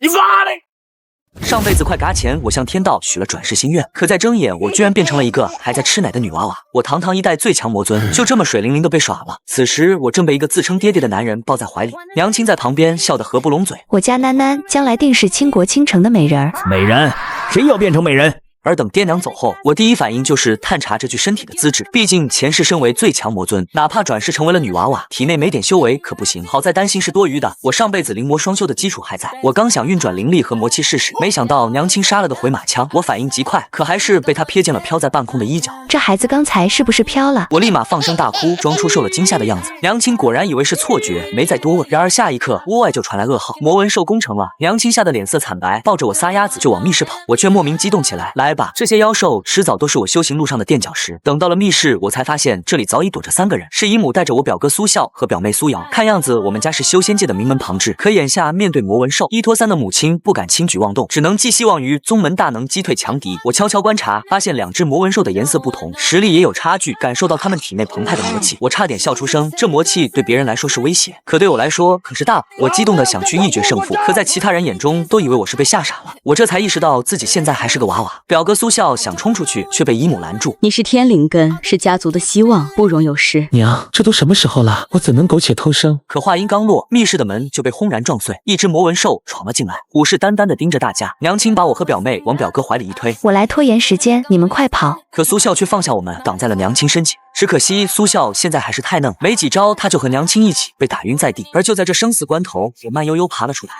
你妈的！上辈子快嘎钱，我向天道许了转世心愿，可在睁眼，我居然变成了一个还在吃奶的女娃娃。我堂堂一代最强魔尊，就这么水灵灵的被耍了。此时，我正被一个自称爹爹的男人抱在怀里，娘亲在旁边笑得合不拢嘴。我家囡囡将来定是倾国倾城的美人儿。美人，谁要变成美人？而等爹娘走后，我第一反应就是探查这具身体的资质，毕竟前世身为最强魔尊，哪怕转世成为了女娃娃，体内没点修为可不行。好在担心是多余的，我上辈子灵魔双修的基础还在。我刚想运转灵力和魔气试试，没想到娘亲杀了个回马枪，我反应极快，可还是被她瞥见了飘在半空的衣角。这孩子刚才是不是飘了？我立马放声大哭，装出受了惊吓的样子。娘亲果然以为是错觉，没再多问。然而下一刻，屋外就传来噩耗，魔纹兽攻城了。娘亲吓得脸色惨白，抱着我撒丫子就往密室跑，我却莫名激动起来。来吧，这些妖兽迟早都是我修行路上的垫脚石。等到了密室，我才发现这里早已躲着3个人，是姨母带着我表哥苏笑和表妹苏瑶。看样子我们家是修仙界的名门旁支，可眼下面对魔纹兽，一拖三的母亲不敢轻举妄动，只能寄希望于宗门大能击退强敌。我悄悄观察，发现2只魔纹兽的颜色不同，实力也有差距，感受到它们体内澎湃的魔气，我差点笑出声。这魔气对别人来说是威胁，可对我来说可是大宝。我激动的想去一决胜负，可在其他人眼中都以为我是被吓傻了。我这才意识到自己现在还是个娃娃。表哥苏笑想冲出去，却被姨母拦住。你是天灵根，是家族的希望，不容有失。娘，这都什么时候了，我怎能苟且偷生？可话音刚落，密室的门就被轰然撞碎，一只魔纹兽闯了进来，虎视眈眈地盯着大家。娘亲把我和表妹往表哥怀里一推，我来拖延时间，你们快跑！可苏笑却放下我们，挡在了娘亲身前。只可惜苏笑现在还是太嫩，没几招他就和娘亲一起被打晕在地。而就在这生死关头，我慢悠悠爬了出来。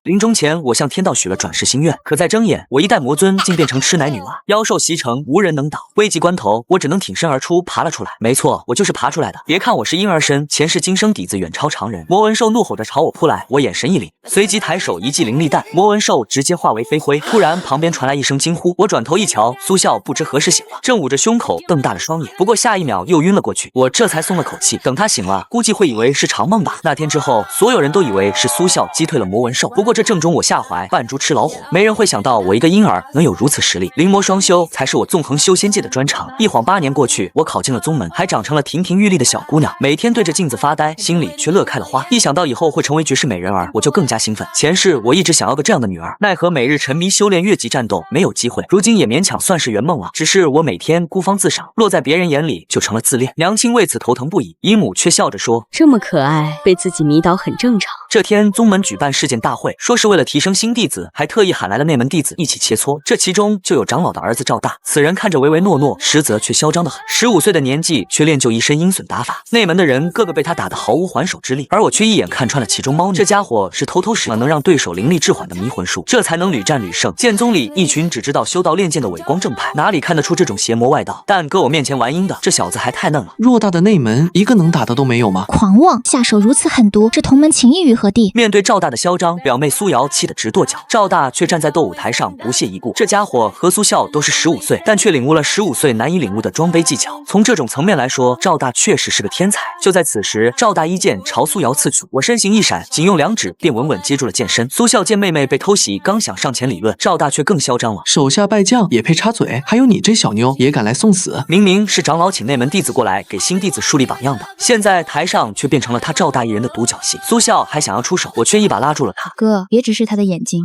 临终前，我向天道许了转世心愿，可在睁眼，我一代魔尊竟变成吃奶女娃，妖兽袭城，无人能挡。危急关头，我只能挺身而出，爬了出来。没错，我就是爬出来的。别看我是婴儿身，前世今生底子远超常人。魔纹兽怒吼着朝我扑来，我眼神一凛，随即抬手一记灵力弹，魔纹兽直接化为飞灰。突然，旁边传来一声惊呼，我转头一瞧，苏笑不知何时醒了，正捂着胸口，瞪大了双眼。不过下一秒又晕了过去，我这才松了口气。等他醒了，估计会以为是长梦吧。那天之后，所有人都以为是苏笑击退了魔纹兽。不过这正中我下怀，扮猪吃老虎，没人会想到我一个婴儿能有如此实力。灵魔双修才是我纵横修仙界的专长。一晃8年过去，我考进了宗门，还长成了亭亭玉立的小姑娘，每天对着镜子发呆，心里却乐开了花。一想到以后会成为绝世美人儿，我就更加兴奋。前世我一直想要个这样的女儿，奈何每日沉迷修炼越级战斗，没有机会。如今也勉强算是圆梦了，只是我每天孤芳自赏，落在别人眼里就成了自恋。娘亲为此头疼不已，姨母却笑着说：“这么可爱，被自己迷倒很正常。”这天宗门举办事件大会，说是为了提升新弟子，还特意喊来了内门弟子一起切磋。这其中就有长老的儿子赵大，此人看着唯唯诺诺，实则却嚣张得很。15岁的年纪，却练就一身阴损打法，内门的人个个被他打得毫无还手之力，而我却一眼看穿了其中猫腻。这家伙是偷偷使了能让对手灵力滞缓的迷魂术，这才能屡战屡胜。剑宗里一群只知道修道练剑的伪光正派，哪里看得出这种邪魔外道？但搁我面前玩阴的，这小子还太嫩了。偌大的内门，一个能打的都没有吗？狂妄，下手如此狠毒，这同门情谊于何地？面对赵大的嚣张，表妹苏瑶气得直跺脚，赵大却站在斗舞台上不屑一顾。这家伙和苏笑都是15岁，但却领悟了15岁难以领悟的装杯技巧。从这种层面来说，赵大确实是个天才。就在此时，赵大一剑朝苏瑶刺去，我身形一闪，仅用2指便稳稳接住了剑身。苏笑见妹妹被偷袭，刚想上前理论，赵大却更嚣张了，手下败将也配插嘴？还有你这小妞也敢来送死？明明是长老请内门弟子过来给新弟子树立榜样的，现在台上却变成了他赵大一人的独角戏。苏笑还想要出手，我却一把拉住了他。哥，别直视他的眼睛。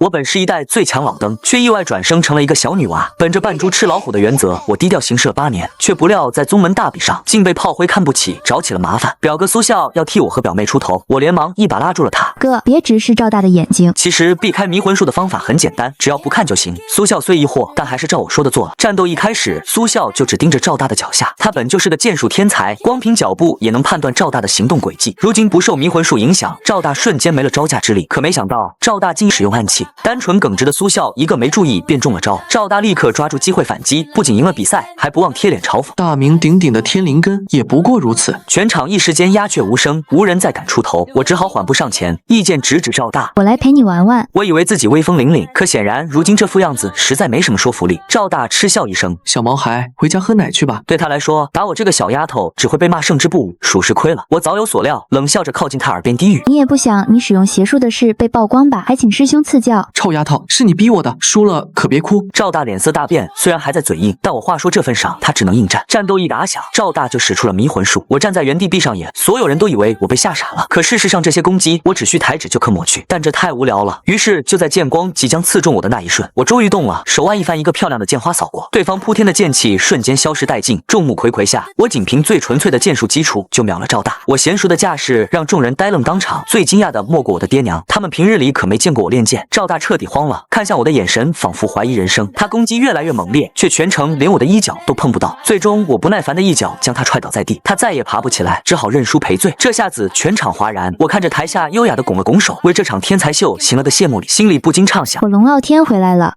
我本是一代最强老登，却意外转生成了一个小女娃。本着扮猪吃老虎的原则，我低调行事了8年，却不料在宗门大比上竟被炮灰看不起，找起了麻烦。表哥苏笑要替我和表妹出头，我连忙一把拉住了他。哥，别直视赵大的眼睛。其实避开迷魂术的方法很简单，只要不看就行。苏笑虽疑惑，但还是照我说的做了。战斗一开始，苏笑就只盯着赵大的脚下，他本就是个剑术天才，光凭脚步也能判断赵大的行动轨迹。如今不受迷魂术影响，赵大瞬间没了招架之力。可没想到赵大竟使用暗器，单纯耿直的苏笑一个没注意便中了招，赵大立刻抓住机会反击，不仅赢了比赛，还不忘贴脸嘲讽。大名鼎鼎的天灵根也不过如此。全场一时间鸦雀无声，无人再敢出头，我只好缓步上前，意见直指赵大。我来陪你玩玩。我以为自己威风凛凛，可显然如今这副样子实在没什么说服力。赵大嗤笑一声：“小毛孩，回家喝奶去吧。”对他来说，打我这个小丫头只会被骂胜之不武，属实亏了。我早有所料，冷笑着靠近他耳边低语：“你也不想你使用邪术的事被曝光吧？还请师兄赐教。”道。臭丫头，是你逼我的，输了可别哭。赵大脸色大变，虽然还在嘴硬，但我话说这份上，他只能应战。战斗一打响，赵大就使出了迷魂术，我站在原地闭上眼，所有人都以为我被吓傻了。可事实上，这些攻击我只需抬指就可抹去，但这太无聊了。于是就在剑光即将刺中我的那一瞬，我终于动了，手腕一翻，一个漂亮的剑花扫过，对方扑天的剑气瞬间消失殆尽。众目睽睽下，我仅凭最纯粹的剑术基础就秒了赵大。我娴熟的架势让众人呆愣当场，最惊讶的莫过我的爹娘，他们平日里可没见过我练剑。赵大彻底慌了，看向我的眼神仿佛怀疑人生。他攻击越来越猛烈，却全程连我的衣角都碰不到。最终我不耐烦的一脚将他踹倒在地，他再也爬不起来，只好认输赔罪。这下子全场哗然，我看着台下优雅的拱了拱手，为这场天才秀行了个谢幕礼，心里不禁畅想：我龙傲天回来了。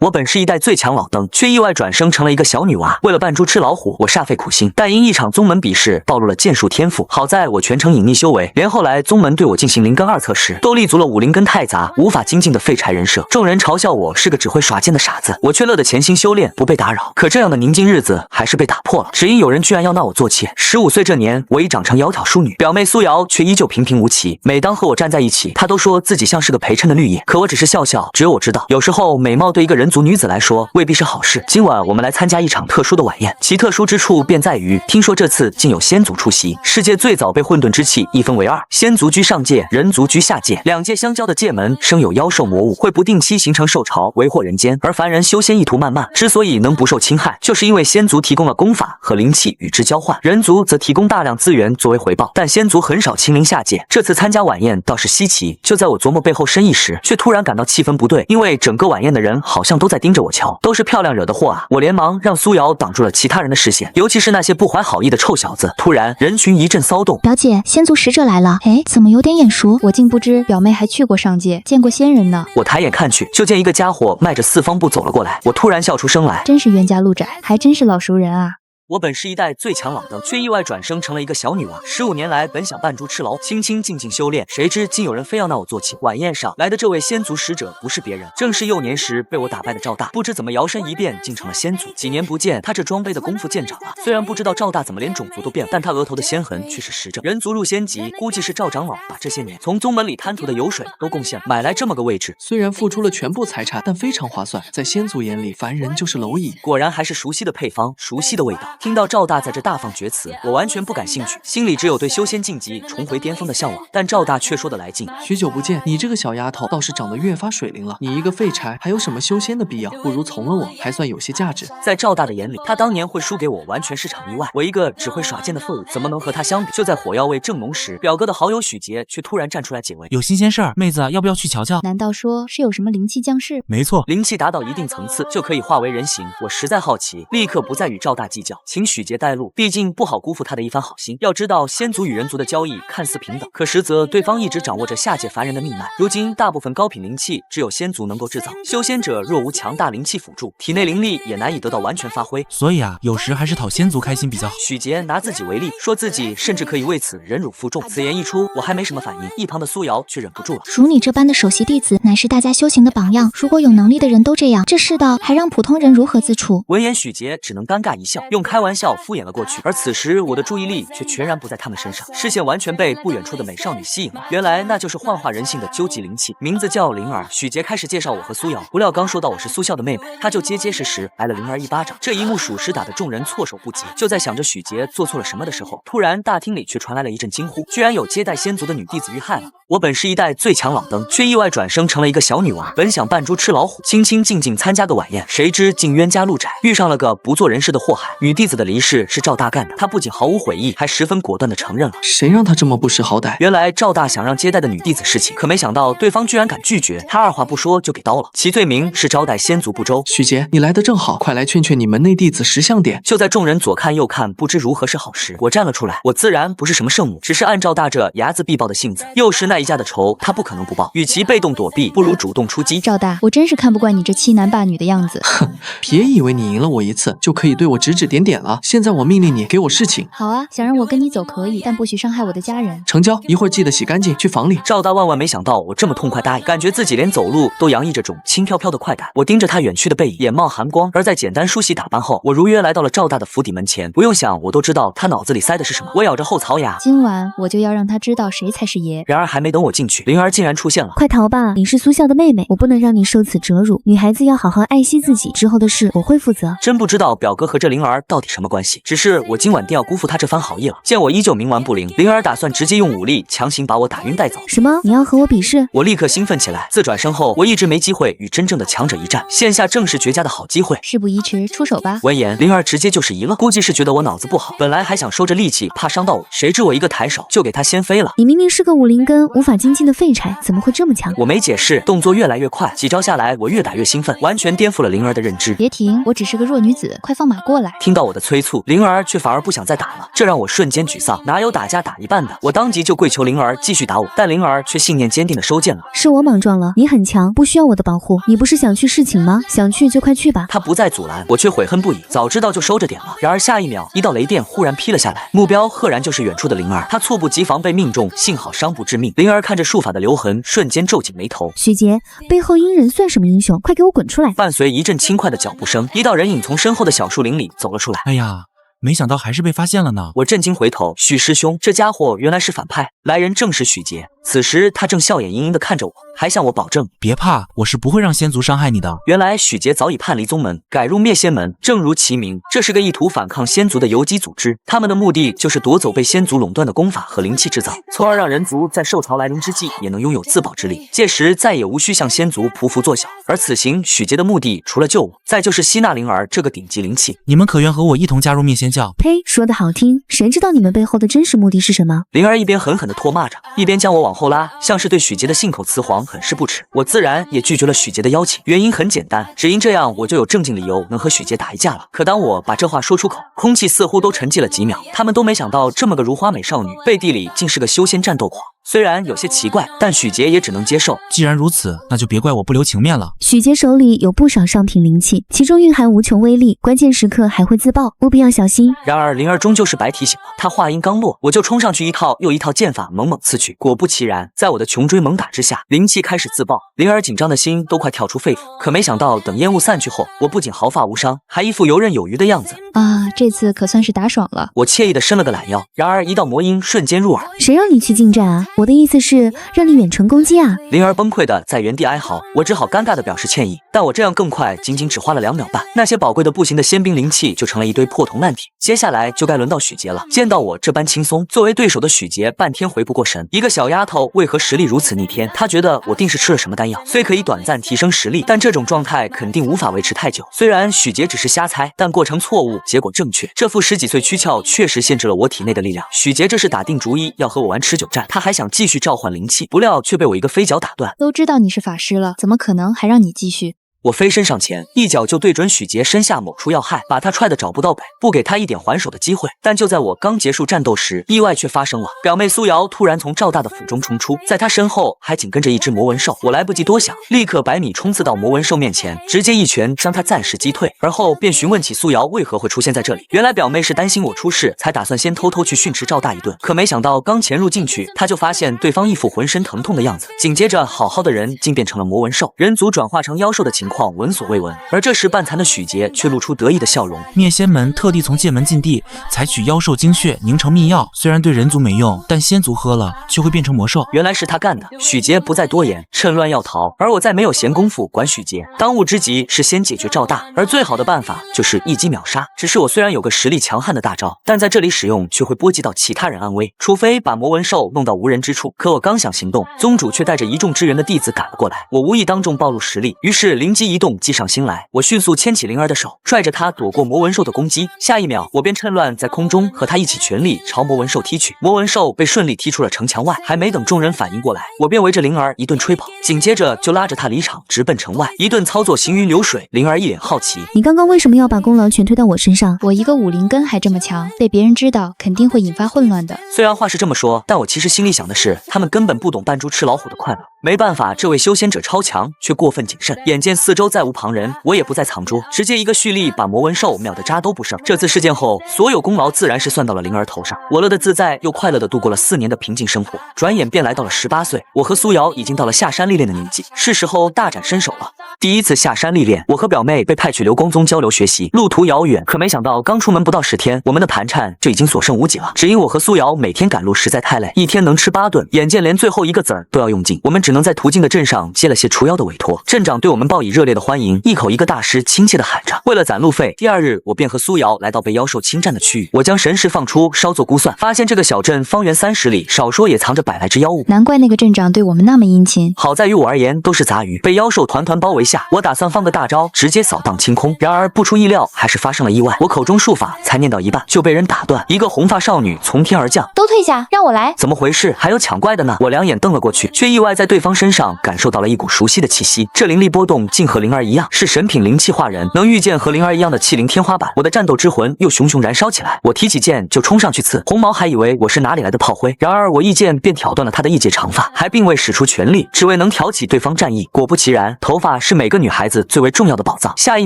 我本是一代最强老登，却意外转生成了一个小女娃。为了扮猪吃老虎，我煞费苦心，但因一场宗门比试暴露了剑术天赋。好在我全程隐匿修为，连后来宗门对我进行灵根2测时，都立足了武灵根太杂，无法精进的废柴人设。众人嘲笑我是个只会耍剑的傻子，我却乐得潜心修炼，不被打扰。可这样的宁静日子还是被打破了，只因有人居然要纳我做妾。15岁这年，我已长成窈窕淑女，表妹苏瑶却依旧平平无奇。每当和我站在一起，她都说自己像是个陪衬的绿叶，可我只是笑笑。只有我知道，有时候美貌对一个人族女子来说未必是好事。今晚我们来参加一场特殊的晚宴，其特殊之处便在于，听说这次竟有仙族出席。世界最早被混沌之气一分为二，仙族居上界，人族居下界，两界相交的界门生有妖兽魔物，会不定期形成兽潮，为祸人间。而凡人修仙意图漫漫，之所以能不受侵害，就是因为仙族提供了功法和灵气与之交换，人族则提供大量资源作为回报。但仙族很少亲临下界，这次参加晚宴倒是稀奇。就在我琢磨背后深意时，却突然感到气氛不对，因为整个晚宴的人好像都在盯着我瞧，都是漂亮惹的祸啊！我连忙让苏瑶挡住了其他人的视线，尤其是那些不怀好意的臭小子。突然，人群一阵骚动。表姐，仙族使者来了。哎，怎么有点眼熟？我竟不知表妹还去过上界，见过仙人呢。我抬眼看去，就见一个家伙迈着4方步走了过来。我突然笑出声来，真是冤家路窄，还真是老熟人啊。我本是一代最强老登，却意外转生成了一个小女娃。15年来，本想扮猪吃老虎，清清静静修炼，谁知竟有人非要纳我做妾。晚宴上来的这位仙族使者不是别人，正是幼年时被我打败的赵大。不知怎么摇身一变，竟成了仙族。几年不见，他这装备的功夫见长了。虽然不知道赵大怎么连种族都变了，但他额头的仙痕却是实证。人族入仙级，估计是赵长老把这些年从宗门里贪图的油水都贡献，买来这么个位置。虽然付出了全部财产，但非常划算。在仙族眼里，凡人就是蝼蚁。果然还是熟悉的配方，熟悉的味道。听到赵大在这大放厥词，我完全不感兴趣，心里只有对修仙晋级、重回巅峰的向往。但赵大却说得来劲，许久不见，你这个小丫头倒是长得越发水灵了。你一个废柴，还有什么修仙的必要？不如从了我，还算有些价值。在赵大的眼里，他当年会输给我，完全是场意外。我一个只会耍剑的废物，怎么能和他相比？就在火药味正浓时，表哥的好友许杰却突然站出来解围。有新鲜事儿，妹子要不要去瞧瞧？难道说是有什么灵气降世？没错，灵气达到一定层次就可以化为人形。我实在好奇，立刻不再与赵大计较，请许杰带路，毕竟不好辜负他的一番好心。要知道，仙族与人族的交易看似平等，可实则对方一直掌握着下界凡人的命脉。如今大部分高品灵气只有仙族能够制造，修仙者若无强大灵气辅助，体内灵力也难以得到完全发挥。所以啊，有时还是讨仙族开心比较好。许杰拿自己为例，说自己甚至可以为此忍辱负重。此言一出，我还没什么反应，一旁的苏瑶却忍不住了。如你这般的首席弟子，乃是大家修行的榜样。如果有能力的人都这样，这世道还让普通人如何自处？闻言，许杰只能尴尬一笑，用开玩笑敷衍了过去。而此时，我的注意力却全然不在他们身上，视线完全被不远处的美少女吸引了。原来那就是幻化人性的究极灵气，名字叫灵儿。许杰开始介绍我和苏瑶，不料刚说到我是苏笑的妹妹，他就结结实实挨了灵儿一巴掌。这一幕属实打得众人措手不及。就在想着许杰做错了什么的时候，突然大厅里却传来了一阵惊呼，居然有接待仙族的女弟子遇害了。我本是一代最强老登，却意外转生成了一个小女娃。本想扮猪吃老虎，清清静静参加个晚宴，谁知竟冤家路窄，遇上了个不做人事的祸害。女弟子的离世是赵大干的，他不仅毫无悔意，还十分果断地承认了。谁让他这么不识好歹？原来赵大想让接待的女弟子侍寝，可没想到对方居然敢拒绝，他二话不说就给刀了。其罪名是招待仙族不周。许杰，你来得正好，快来劝劝你门内弟子识相点。就在众人左看右看，不知如何是好时，我站了出来。我自然不是什么圣母，只是按赵大这睚眦必报的性子，又是那一家的仇，他不可能不报。与其被动躲避，不如主动出击。赵大，我真是看不惯你这欺男霸女的样子。哼，别以为你赢了我一次就可以对我指指点点。脸了。现在我命令你给我侍寝。好啊，想让我跟你走可以，但不许伤害我的家人。成交，一会儿记得洗干净，去房里。赵大万万没想到我这么痛快答应，感觉自己连走路都洋溢着种轻飘飘的快感。我盯着他远去的背影，眼冒寒光。而在简单梳洗打扮后，我如约来到了赵大的府邸门前。不用想，我都知道他脑子里塞的是什么。我咬着后槽牙，今晚我就要让他知道谁才是爷。然而还没等我进去，灵儿竟然出现了。快逃吧，你是苏笑的妹妹，我不能让你受此折辱。女孩子要好好爱惜自己，之后的事我会负责。真不知道表哥和这灵儿到底什么关系，只是我今晚定要辜负他这番好意了。见我依旧冥顽不灵，灵儿打算直接用武力强行把我打晕带走。什么？你要和我比试？我立刻兴奋起来，自转身后，我一直没机会与真正的强者一战，现下正是绝佳的好机会。事不宜迟，出手吧。闻言，灵儿直接就是一愣，估计是觉得我脑子不好，本来还想收着力气，怕伤到我，谁知我一个抬手就给他掀飞了。你明明是个武灵根，无法精进的废柴，怎么会这么强？我没解释，动作越来越快，几招下来，我越打越兴奋，完全颠覆了灵儿的认知。别停，我只是个弱女子，快放马过来。听到我的催促，灵儿却反而不想再打了，这让我瞬间沮丧。哪有打架打一半的？我当即就跪求灵儿继续打我，但灵儿却信念坚定的收剑了。是我莽撞了，你很强，不需要我的保护。你不是想去侍寝吗？想去就快去吧。他不再阻拦，我却悔恨不已，早知道就收着点了。然而下一秒，一道雷电忽然劈了下来，目标赫然就是远处的灵儿。她猝不及防被命中，幸好伤不致命。灵儿看着术法的留痕，瞬间皱紧眉头。许杰，背后阴人算什么英雄？快给我滚出来！伴随一阵轻快的脚步声，一道人影从身后的小树林里走了出来。哎呀，没想到还是被发现了呢。我震惊回头，许师兄，这家伙原来是反派，来人正是许杰。此时他正笑眼盈盈地看着我，还向我保证别怕，我是不会让仙族伤害你的。原来许杰早已叛离宗门，改入灭仙门。正如其名，这是个意图反抗仙族的游击组织，他们的目的就是夺走被仙族垄断的功法和灵气制造，从而让人族在兽潮来临之际也能拥有自保之力，届时再也无需向仙族匍匐作小。而此行许杰的目的除了救我，再就是吸纳灵儿这个顶级灵气。你们可愿和我一同加入灭仙教？呸，说得好听，谁知道你们背后的真实目的是什么？灵儿一边狠狠地唾骂着，一边将我往后拉，像是对许杰的信口雌黄很是不耻。我自然也拒绝了许杰的邀请，原因很简单，只因这样我就有正经理由能和许杰打一架了。可当我把这话说出口，空气似乎都沉寂了几秒，他们都没想到这么个如花美少女背地里竟是个修仙战斗狂。虽然有些奇怪，但许杰也只能接受。既然如此，那就别怪我不留情面了。许杰手里有不少上品灵气，其中蕴含无穷威力，关键时刻还会自爆，务必要小心。然而灵儿终究是白提醒了，她话音刚落，我就冲上去一套又一套剑法猛猛刺去。果不其然，在我的穷追猛打之下，灵气开始自爆，灵儿紧张的心都快跳出肺腑。可没想到，等烟雾散去后，我不仅毫发无伤，还一副游刃有余的样子。啊，这次可算是打爽了。我惬意地伸了个懒腰，然而一道魔音瞬间入耳。谁让你去近战啊？我的意思是让你远程攻击啊！灵儿崩溃的在原地哀嚎，我只好尴尬的表示歉意。但我这样更快，仅仅只花了2秒半，那些宝贵的不行的仙兵灵气就成了一堆破铜烂铁。接下来就该轮到许杰了。见到我这般轻松，作为对手的许杰半天回不过神。一个小丫头为何实力如此逆天？她觉得我定是吃了什么丹药，虽可以短暂提升实力，但这种状态肯定无法维持太久。虽然许杰只是瞎猜，但过程错误，结果正确。这副10几岁躯壳确实限制了我体内的力量。许杰这是打定主意要和我玩持久战，他还想继续召唤灵气，不料却被我一个飞脚打断。都知道你是法师了，怎么可能还让你继续？我飞身上前，一脚就对准许杰身下某处要害，把他踹得找不到北，不给他一点还手的机会。但就在我刚结束战斗时，意外却发生了。表妹苏瑶突然从赵大的府中冲出，在他身后还紧跟着一只魔纹兽。我来不及多想，立刻100米冲刺到魔纹兽面前，直接一拳将他暂时击退，而后便询问起苏瑶为何会出现在这里。原来表妹是担心我出事，才打算先偷偷去训斥赵大一顿。可没想到刚潜入进去，他就发现对方一副浑身疼痛的样子，紧接着好好的人竟变成了魔纹兽，人族转化成妖兽的情况闻所未闻。而这时半残的许杰却露出得意的笑容。灭仙门特地从剑门禁地采取妖兽精血凝成秘药，虽然对人族没用，但仙族喝了却会变成魔兽。原来是他干的。许杰不再多言，趁乱要逃，而我再没有闲工夫管许杰。当务之急是先解决赵大，而最好的办法就是一击秒杀。只是我虽然有个实力强悍的大招，但在这里使用却会波及到其他人安危，除非把魔纹兽弄到无人之处。可我刚想行动，宗主却带着一众支援的弟子赶了过来，我无意当众暴露实力，于是灵机一动，计上心来。我迅速牵起灵儿的手，拽着她躲过魔纹兽的攻击。下一秒，我便趁乱在空中和她一起全力朝魔纹兽踢去。魔纹兽被顺利踢出了城墙外，还没等众人反应过来，我便围着灵儿一顿吹跑，紧接着就拉着她离场，直奔城外。一顿操作行云流水，灵儿一脸好奇：你刚刚为什么要把功劳全推到我身上？我一个武灵根还这么强，被别人知道肯定会引发混乱的。虽然话是这么说，但我其实心里想的是，他们根本不懂扮猪吃老虎的快乐。没办法，这位修仙者超强，却过分谨慎。眼见四周再无旁人，我也不再藏拙，直接一个蓄力把魔纹兽秒得渣都不剩。这次事件后，所有功劳自然是算到了灵儿头上。我乐得自在，又快乐地度过了4年的平静生活。转眼便来到了18岁，我和苏瑶已经到了下山历练的年纪，是时候大展身手了。第一次下山历练，我和表妹被派去流光宗交流学习，路途遥远，可没想到刚出门不到10天，我们的盘缠就已经所剩无几了。只因我和苏瑶每天赶路实在太累，一天能吃8顿，眼见连最后一个子儿都要用尽，我们只能在途经的镇上接了些除妖的委托。镇长对我们报以热烈的欢迎，一口一个大师，亲切地喊着。为了攒路费，第2日我便和苏瑶来到被妖兽侵占的区域。我将神识放出，稍作估算，发现这个小镇方圆30里，少说也藏着100来只妖物。难怪那个镇长对我们那么殷勤。好在于我而言都是杂鱼，被妖兽团团包围下，我打算放个大招，直接扫荡清空。然而不出意料，还是发生了意外。我口中术法才念到一半，就被人打断。一个红发少女从天而降，都退下，让我来。怎么回事？还有抢怪的呢？我2眼瞪了过去，却意外在对方身上感受到了一股熟悉的气息。这灵力波动竟和灵儿一样，是神品灵气化人，能遇见和灵儿一样的气灵天花板。我的战斗之魂又熊熊燃烧起来，我提起剑就冲上去刺。红毛还以为我是哪里来的炮灰，然而我一剑便挑断了他的一截长发，还并未使出全力，只为能挑起对方战意。果不其然，头发是每个女孩子最为重要的宝藏。下一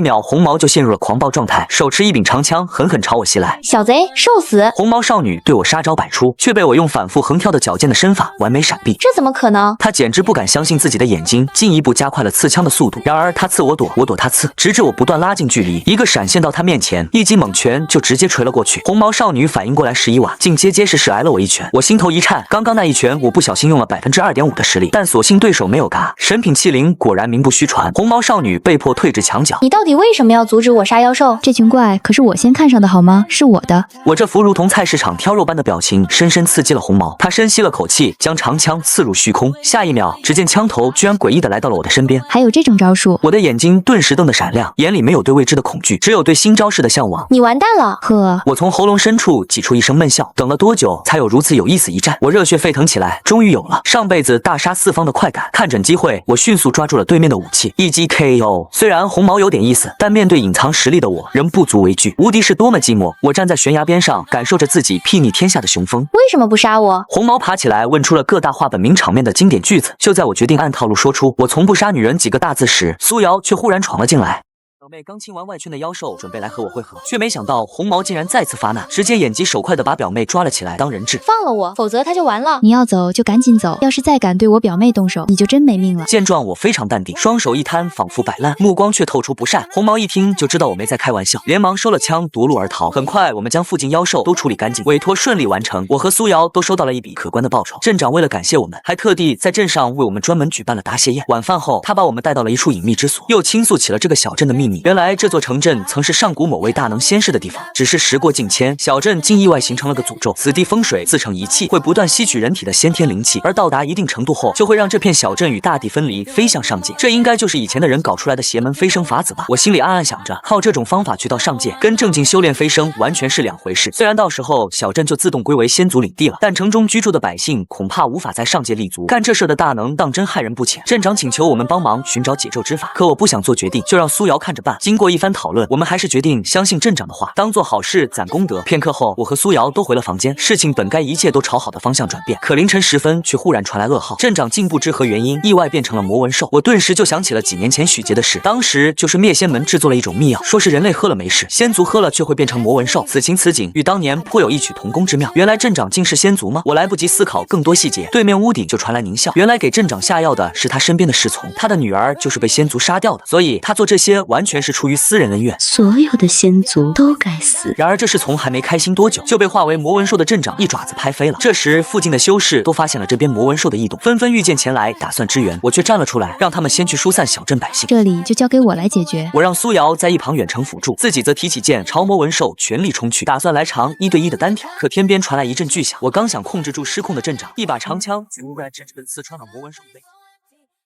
秒，红毛就陷入了狂暴状态，手持一柄长枪，狠狠朝我袭来。小贼，受死！红毛少女对我杀招百出，却被我用反复横跳的矫健的身法完美闪避。这怎么可能？她简直不敢相信自己的眼睛，进一步加快了刺枪的速度。然而她刺我躲，我躲她刺，直至我不断拉近距离，一个闪现到她面前，一记猛拳就直接捶了过去。红毛少女反应过来时已晚，竟结结实实挨了我一拳。我心头一颤，刚刚那一拳我不小心用了2.5%的实力，但所幸对手没有嘎。神品气灵果然名不虚传，红毛少女被迫退至墙角。你到底为什么要阻止我杀妖兽？这群怪可是我先看上的好吗？是我的。我这副如同菜市场挑肉般的表情深深刺激了红毛，他深吸了口气，将长枪刺入虚空。下一秒，只见枪头居然诡异的来到了我的身边。还有这种招数？我的眼睛顿时瞪得闪亮，眼里没有对未知的恐惧，只有对新招式的向往。你完蛋了！呵，我从喉咙深处挤出一声闷笑。等了多久才有如此有意思一战？我热血沸腾起来，终于有了上辈子大杀四方的快感。看准机会，我迅速抓住了对面的武器，一击 KO。虽然红毛有点意思，但面对隐藏实力的我，仍不足为惧。无敌是多么寂寞！我站在悬崖边上，感受着自己睥睨天下的雄风。为什么不杀我？红毛爬起来，问出了各大话本名场面的经典句子。就在我决定按套路说出"我从不杀女人"几个大字时，苏瑶却忽然闯了进来。表妹刚清完外圈的妖兽，准备来和我会合，却没想到红毛竟然再次发难，直接眼疾手快的把表妹抓了起来当人质。放了我，否则他就完了。你要走就赶紧走，要是再敢对我表妹动手，你就真没命了。见状，我非常淡定，双手一摊，仿佛摆烂，目光却透出不善。红毛一听就知道我没在开玩笑，连忙收了枪，夺路而逃。很快，我们将附近妖兽都处理干净，委托顺利完成。我和苏瑶都收到了一笔可观的报酬。镇长为了感谢我们，还特地在镇上为我们专门举办了答谢宴。晚饭后，他把我们带到了一处隐秘之所，又倾诉起了这个小镇的秘密。原来这座城镇曾是上古某位大能仙士的地方，只是时过境迁，小镇竟意外形成了个诅咒。此地风水自成一气，会不断吸取人体的先天灵气，而到达一定程度后，就会让这片小镇与大地分离，飞向上界。这应该就是以前的人搞出来的邪门飞升法子吧？我心里暗暗想着，靠这种方法去到上界，跟正经修炼飞升完全是两回事。虽然到时候小镇就自动归为仙族领地了，但城中居住的百姓恐怕无法在上界立足。干这事的大能当真害人不浅。镇长请求我们帮忙寻找解咒之法，可我不想做决定，就让苏瑶看着办。经过一番讨论，我们还是决定相信镇长的话，当做好事攒功德。片刻后，我和苏瑶都回了房间。事情本该一切都朝好的方向转变，可凌晨时分却忽然传来噩耗，镇长竟不知何原因意外变成了魔纹兽。我顿时就想起了几年前许杰的事，当时就是灭仙门制作了一种秘药，说是人类喝了没事，仙族喝了却会变成魔纹兽。此情此景与当年颇有异曲同工之妙。原来镇长竟是仙族吗？我来不及思考更多细节，对面屋顶就传来狞笑。原来给镇长下药的是他身边的侍从，他的女儿就是被仙族杀掉的，所以他做这些完全是出于私人恩怨。所有的仙族都该死。然而这侍从还没开心多久，就被化为魔纹兽的镇长一爪子拍飞了。这时附近的修士都发现了这边魔纹兽的异动，纷纷御剑前来打算支援，我却站了出来，让他们先去疏散小镇百姓，这里就交给我来解决。我让苏瑶在一旁远程辅助，自己则提起剑朝魔纹兽全力冲去，打算来场1对1的单挑。可天边传来一阵巨响，我刚想控制住失控的镇长，一把长枪直直刺穿了魔纹兽的背。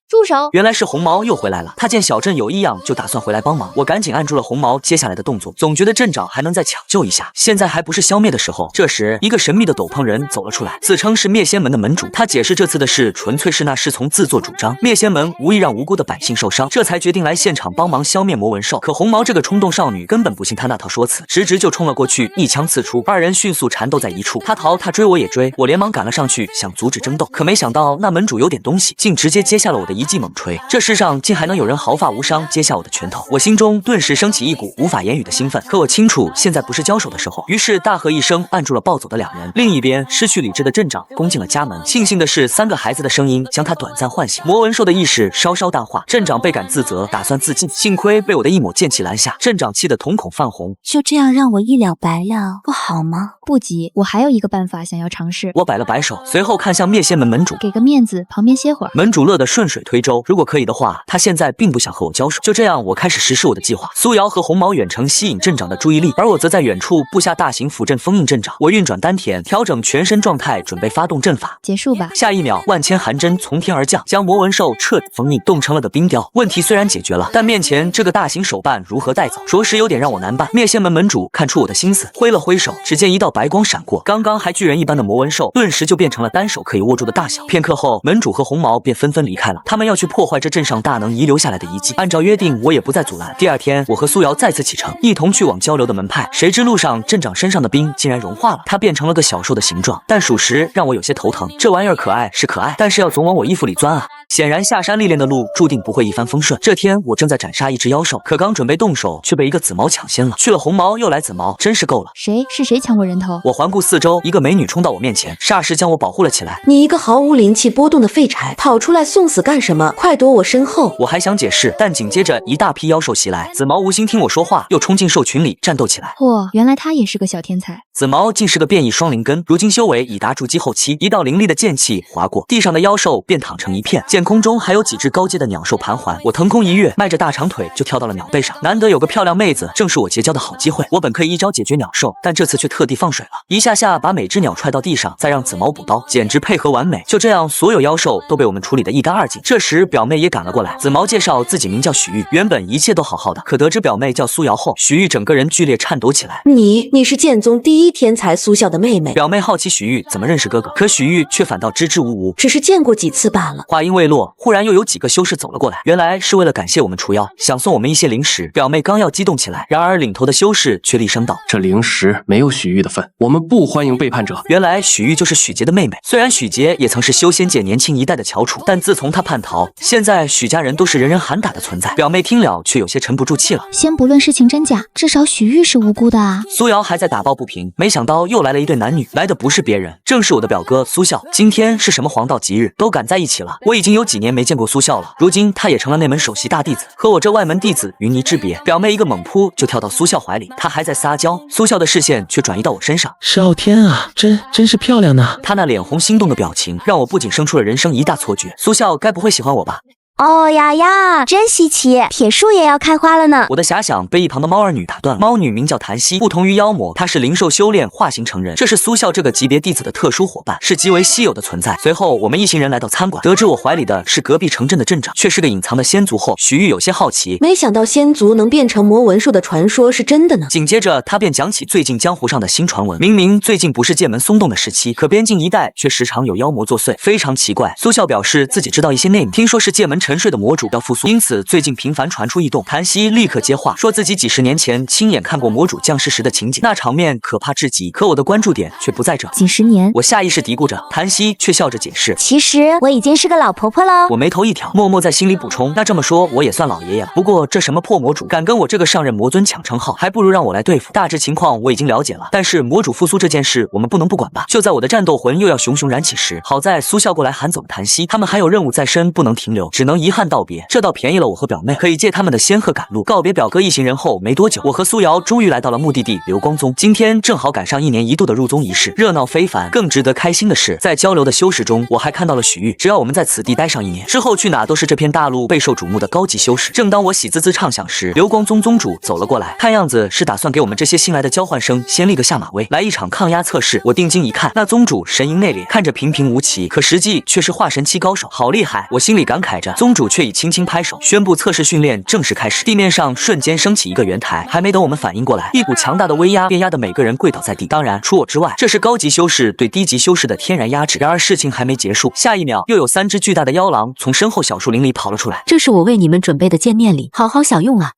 住手！原来是红毛又回来了，他见小镇有异样，就打算回来帮忙。我赶紧按住了红毛接下来的动作，总觉得镇长还能再抢救一下，现在还不是消灭的时候。这时，一个神秘的斗篷人走了出来，自称是灭仙门的门主。他解释这次的事纯粹是那侍从自作主张，灭仙门无意让无辜的百姓受伤，这才决定来现场帮忙消灭魔纹兽。可红毛这个冲动少女根本不信他那套说辞，直直就冲了过去，一枪刺出，二人迅速缠斗在一处。他逃，他追，我也追，我连忙赶了上去，想阻止争斗，可没想到那门主有点东西，竟直接接下了我的一记猛锤。这世上竟还能有人毫发无伤接下我的拳头，我心中顿时升起一股无法言语的兴奋。可我清楚现在不是交手的时候，于是大喝一声，按住了暴走的两人。另一边，失去理智的镇长攻进了家门，庆幸的是3个孩子的声音将他短暂唤醒，魔纹兽的意识稍稍淡化。镇长倍感自责，打算自尽，幸亏被我的一抹剑气拦下。镇长气得瞳孔泛红，就这样让我一了百了，不好吗？不急，我还有一个办法想要尝试。我摆了摆手，随后看向灭仙门门主，给个面子，旁边歇会儿。门主乐得顺水推舟，如果可以的话，他现在并不想和我交手。就这样，我开始实施我的计划。苏瑶和红毛远程吸引镇长的注意力，而我则在远处布下大型辅阵封印镇长。我运转丹田，调整全身状态，准备发动阵法。结束吧。下一秒，万千寒针从天而降，将魔纹兽彻底封印，冻成了个冰雕。问题虽然解决了，但面前这个大型手办如何带走，着实有点让我难办。灭仙门门主看出我的心思，挥了挥手，只见一道白光闪过，刚刚还巨人一般的魔纹兽顿时就变成了单手可以握住的大小。片刻后，门主和红毛便纷纷离开了，他们要去破坏这镇上大能遗留下来的遗迹。按照约定，我也不再阻拦。第二天，我和苏瑶再次启程，一同去往交流的门派。谁知路上镇长身上的冰竟然融化了，他变成了个小兽的形状，但属实让我有些头疼。这玩意儿可爱是可爱，但是要总往我衣服里钻啊！显然下山历练的路注定不会一帆风顺。这天我正在斩杀一只妖兽，可刚准备动手，却被一个紫毛抢先了。去了红毛又来紫毛，真是够了。谁抢我人头？我环顾四周，一个美女冲到我面前，霎时将我保护了起来。你一个毫无灵气波动的废柴，跑出来送死干什么？快躲我身后！我还想解释，但紧接着一大批妖兽袭来，紫毛无心听我说话，又冲进兽群里战斗起来。嚯，原来他也是个小天才。紫毛竟是个变异双灵根，如今修为已达筑基后期。一道凌厉的剑气划过，地上的妖兽便躺成一片，见空中还有几只高阶的鸟兽盘桓。我腾空一跃，迈着大长腿就跳到了鸟背上。难得有个漂亮妹子，正是我结交的好机会。我本可以一招解决鸟兽，但这次却特地放水了，一下下把每只鸟踹到地上，再让紫毛补刀，简直配合完美。就这样，所有妖兽都被我们处理得一干二净。这时表妹也赶了过来，紫毛介绍自己名叫许玉，原本一切都好好的，可得知表妹叫苏瑶后，许玉整个人剧烈颤抖起来。你是剑宗第一天才苏笑的妹妹。表妹好奇许玉怎么认识哥哥，可许玉却反倒支支吾吾，只是见过几次罢了。话音未落，忽然又有几个修士走了过来，原来是为了感谢我们除妖，想送我们一些零食。表妹刚要激动起来，然而领头的修士却厉声道：这零食没有许玉的份，我们不欢迎背叛者。原来许玉就是许杰的妹妹。虽然许杰也曾是修仙界年轻一代的翘楚，但自从他叛逃，现在许家人都是人人喊打的存在。表妹听了却有些沉不住气了。先不论事情真假，至少许玉是无辜的啊。苏瑶还在打抱不平，没想到又来了一对男女，来的不是别人，正是我的表哥苏笑。今天是什么黄道吉日，都赶在一起了。我已经有几年没见过苏笑了，如今他也成了那门首席大弟子，和我这外门弟子云泥之别。表妹一个猛扑就跳到苏笑怀里，他还在撒娇，苏笑的视线却转移到我身上。少天啊，真是漂亮呢！他那脸红心动的表情，让我不仅生出了人生一大错觉。苏笑该不会喜欢我吧？哦呀，真稀奇，铁树也要开花了呢。我的遐想被一旁的猫儿女打断了。猫女名叫檀溪，不同于妖魔，她是灵兽修炼化形成人，这是苏笑这个级别弟子的特殊伙伴，是极为稀有的存在。随后我们一行人来到餐馆，得知我怀里的是隔壁城镇的镇长，却是个隐藏的仙族后，许玉有些好奇，没想到仙族能变成魔纹兽的传说是真的呢。紧接着他便讲起最近江湖上的新传闻，明明最近不是剑门松动的时期，可边境一带却时常有妖魔作祟，非常奇怪。苏笑表示自己知道一些内幕，听说是剑门沉睡的魔主要复苏，因此最近频繁传出异动。檀溪立刻接话，说自己几十年前亲眼看过魔主降世时的情景，那场面可怕至极。可我的关注点却不在这。几十年，我下意识嘀咕着，檀溪却笑着解释，其实我已经是个老婆婆喽。我眉头一挑，默默在心里补充，那这么说我也算老爷爷了。不过这什么破魔主敢跟我这个上任魔尊抢称号，还不如让我来对付。大致情况我已经了解了，但是魔主复苏这件事我们不能不管吧。就在我的战斗魂又要熊熊燃起时，好在苏笑过来喊走了檀溪，他们还有任务在身，不能停留，只能遗憾道别。这倒便宜了我和表妹，可以借他们的仙鹤赶路。告别表哥一行人后没多久，我和苏瑶终于来到了目的地流光宗。今天正好赶上1年1度的入宗仪式，热闹非凡。更值得开心的是，在交流的修士中，我还看到了许玉。只要我们在此地待上1年，之后去哪都是这片大陆备受瞩目的高级修士。正当我喜滋滋畅想时，流光宗宗主走了过来，看样子是打算给我们这些新来的交换生先立个下马威，来一场抗压测试。我定睛一看，那宗主神隐内敛，看着平平无奇，可实际却是化神期高手，好厉害！我心里感慨着，宗宗主却已轻轻拍手，宣布测试训练正式开始。地面上瞬间升起一个圆台，还没等我们反应过来，一股强大的威压便压得每个人跪倒在地。当然，除我之外，这是高级修士对低级修士的天然压制。然而事情还没结束，下一秒又有3只巨大的妖狼从身后小树林里跑了出来。这是我为你们准备的见面礼，好好享用啊！